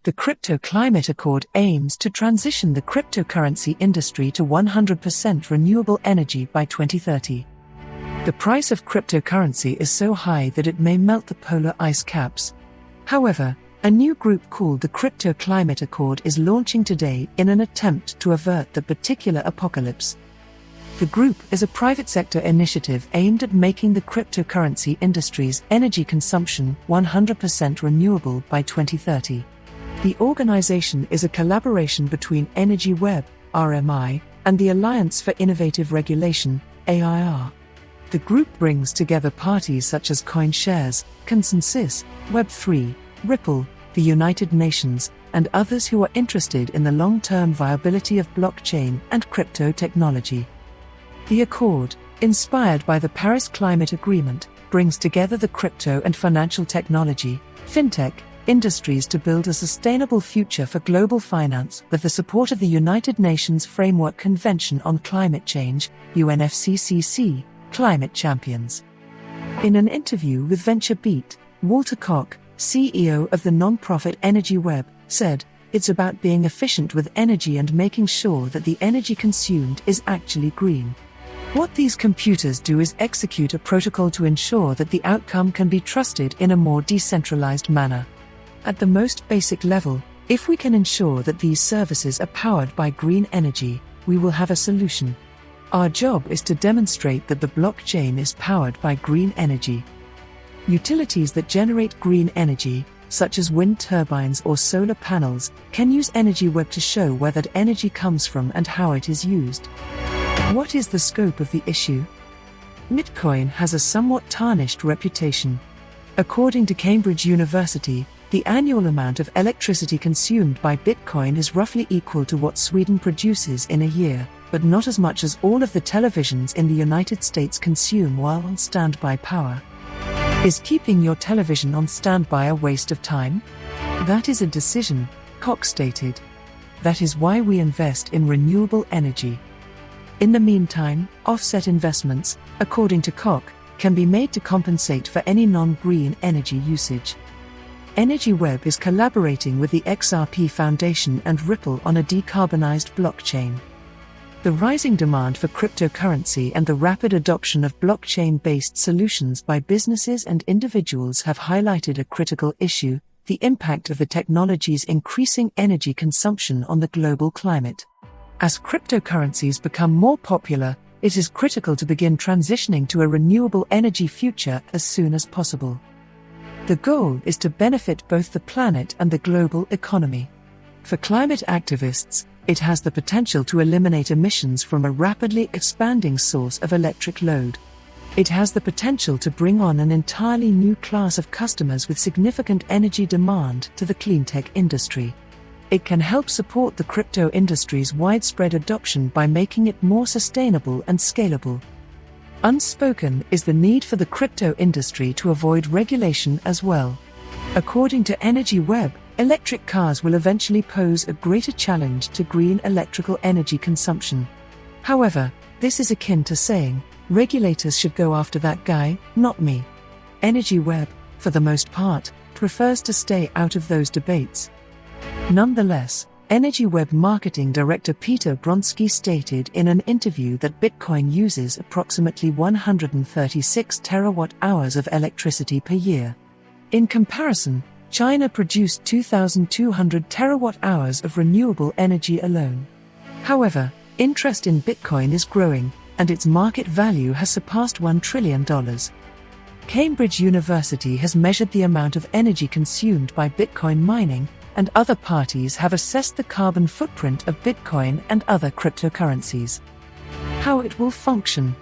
The Crypto Climate Accord aims to transition the cryptocurrency industry to 100% renewable energy by 2030. The price of cryptocurrency is so high that it may melt the polar ice caps. However, a new group called the Crypto Climate Accord is launching today in an attempt to avert the particular apocalypse. The group is a private sector initiative aimed at making the cryptocurrency industry's energy consumption 100% renewable by 2030. The organization is a collaboration between Energy Web, RMI, and the Alliance for Innovative Regulation, AIR. The group brings together parties such as CoinShares, ConsenSys, Web3, Ripple, the United Nations, and others who are interested in the long-term viability of blockchain and crypto technology. The Accord, inspired by the Paris Climate Agreement, brings together the crypto and financial technology, fintech, industries to build a sustainable future for global finance with the support of the United Nations Framework Convention on Climate Change, UNFCCC, Climate Champions. In an interview with VentureBeat, Walter Koch, CEO of the non-profit Energy Web, said, "It's about being efficient with energy and making sure that the energy consumed is actually green. What these computers do is execute a protocol to ensure that the outcome can be trusted in a more decentralized manner. At the most basic level, if we can ensure that these services are powered by green energy, we will have a solution. Our job is to demonstrate that the blockchain is powered by green energy." Utilities that generate green energy, such as wind turbines or solar panels, can use Energy Web to show where that energy comes from and how it is used. What is the scope of the issue? Bitcoin has a somewhat tarnished reputation. According to Cambridge University, the annual amount of electricity consumed by Bitcoin is roughly equal to what Sweden produces in a year, but not as much as all of the televisions in the United States consume while on standby power. Is keeping your television on standby a waste of time? That is a decision, Koch stated. That is why we invest in renewable energy. In the meantime, offset investments, according to Koch, can be made to compensate for any non-green energy usage. Energy Web is collaborating with the XRP Foundation and Ripple on a decarbonized blockchain. The rising demand for cryptocurrency and the rapid adoption of blockchain-based solutions by businesses and individuals have highlighted a critical issue: the impact of the technology's increasing energy consumption on the global climate. As cryptocurrencies become more popular, it is critical to begin transitioning to a renewable energy future as soon as possible. The goal is to benefit both the planet and the global economy. For climate activists, it has the potential to eliminate emissions from a rapidly expanding source of electric load. It has the potential to bring on an entirely new class of customers with significant energy demand to the cleantech industry. It can help support the crypto industry's widespread adoption by making it more sustainable and scalable. Unspoken is the need for the crypto industry to avoid regulation as well. According to Energy Web, electric cars will eventually pose a greater challenge to green electrical energy consumption. However, this is akin to saying, regulators should go after that guy, not me. Energy Web, for the most part, prefers to stay out of those debates. Nonetheless, Energy Web marketing director Peter Bronsky stated in an interview that Bitcoin uses approximately 136 terawatt-hours of electricity per year. In comparison, China produced 2,200 terawatt-hours of renewable energy alone. However, interest in Bitcoin is growing, and its market value has surpassed $1 trillion. Cambridge University has measured the amount of energy consumed by Bitcoin mining, and other parties have assessed the carbon footprint of Bitcoin and other cryptocurrencies. How it will function.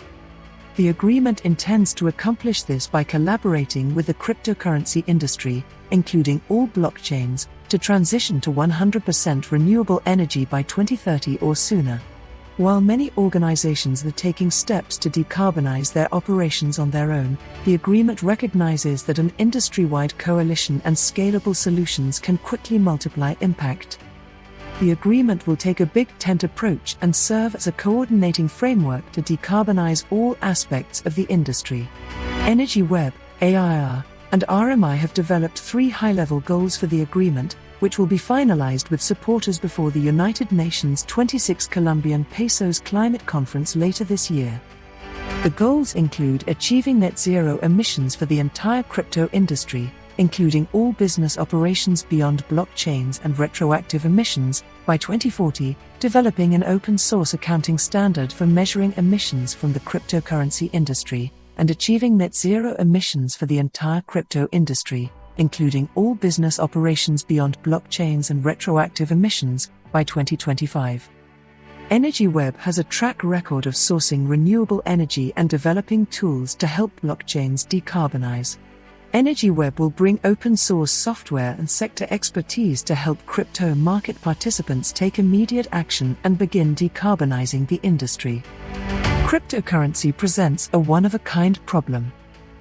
The agreement intends to accomplish this by collaborating with the cryptocurrency industry, including all blockchains, to transition to 100% renewable energy by 2030 or sooner. While many organizations are taking steps to decarbonize their operations on their own, the agreement recognizes that an industry-wide coalition and scalable solutions can quickly multiply impact. The agreement will take a big tent approach and serve as a coordinating framework to decarbonize all aspects of the industry. Energy Web, AIR, and RMI have developed 3 high-level goals for the agreement, which will be finalized with supporters before the United Nations 26 Colombian Pesos Climate Conference later this year. The goals include achieving net zero emissions for the entire crypto industry, including all business operations beyond blockchains and retroactive emissions, by 2040, developing an open-source accounting standard for measuring emissions from the cryptocurrency industry, and achieving net zero emissions for the entire crypto industry, including all business operations beyond blockchains and retroactive emissions, by 2025. EnergyWeb has a track record of sourcing renewable energy and developing tools to help blockchains decarbonize. EnergyWeb will bring open-source software and sector expertise to help crypto market participants take immediate action and begin decarbonizing the industry. Cryptocurrency presents a one-of-a-kind problem.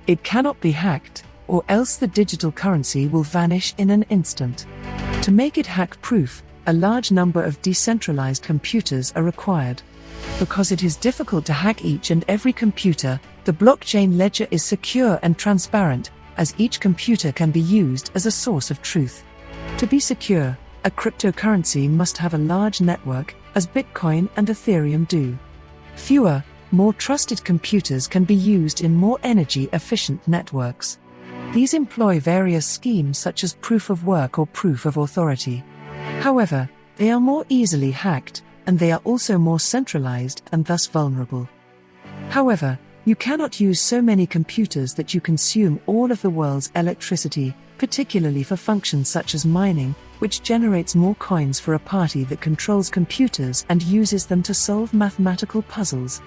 It cannot be hacked, or else the digital currency will vanish in an instant. To make it hack-proof, a large number of decentralized computers are required. Because it is difficult to hack each and every computer, the blockchain ledger is secure and transparent, as each computer can be used as a source of truth. To be secure, a cryptocurrency must have a large network, as Bitcoin and Ethereum do. Fewer, more trusted computers can be used in more energy-efficient networks. These employ various schemes such as proof of work or proof of authority. However, they are more easily hacked, and they are also more centralized and thus vulnerable. However, you cannot use so many computers that you consume all of the world's electricity, particularly for functions such as mining, which generates more coins for a party that controls computers and uses them to solve mathematical puzzles.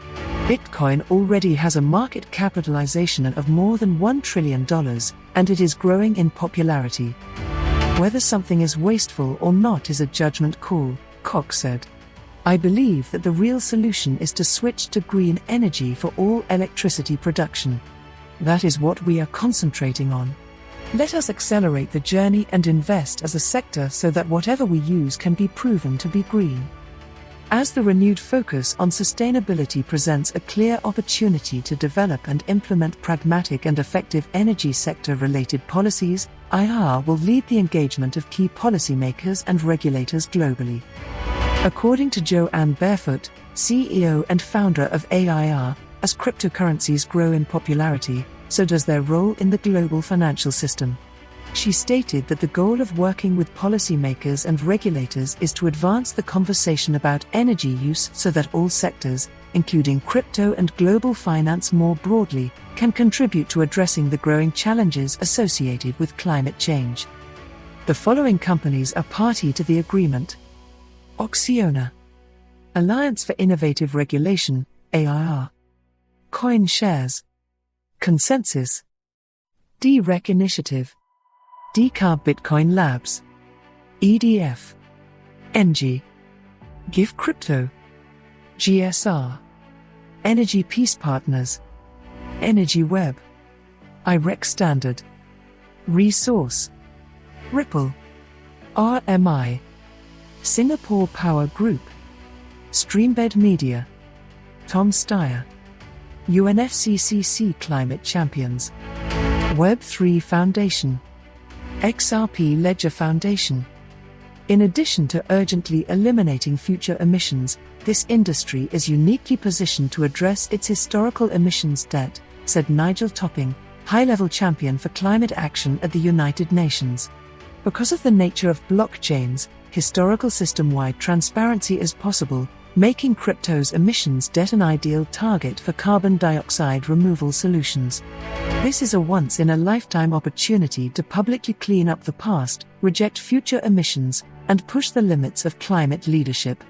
Bitcoin already has a market capitalization of more than $1 trillion, and it is growing in popularity. Whether something is wasteful or not is a judgment call, Cox said. I believe that the real solution is to switch to green energy for all electricity production. That is what we are concentrating on. Let us accelerate the journey and invest as a sector so that whatever we use can be proven to be green. As the renewed focus on sustainability presents a clear opportunity to develop and implement pragmatic and effective energy sector-related policies, IR will lead the engagement of key policymakers and regulators globally. According to Joanne Barefoot, CEO and founder of AIR, as cryptocurrencies grow in popularity, so does their role in the global financial system. She stated that the goal of working with policymakers and regulators is to advance the conversation about energy use so that all sectors, including crypto and global finance more broadly, can contribute to addressing the growing challenges associated with climate change. The following companies are party to the agreement: Oxiona, Alliance for Innovative Regulation, AIR, CoinShares, ConsenSys, DREC Initiative, Decarb Bitcoin Labs, EDF, NG, Give Crypto, GSR, Energy Peace Partners, EnergyWeb, IREX Standard, Resource, Ripple, RMI, Singapore Power Group, Streambed Media, Tom Steyer, UNFCCC Climate Champions, Web3 Foundation, XRP Ledger Foundation. In addition to urgently eliminating future emissions, this industry is uniquely positioned to address its historical emissions debt, said Nigel Topping, high-level champion for climate action at the United Nations. Because of the nature of blockchains, historical system-wide transparency is possible, making crypto's emissions debt an ideal target for carbon dioxide removal solutions. This is a once-in-a-lifetime opportunity to publicly clean up the past, reject future emissions, and push the limits of climate leadership.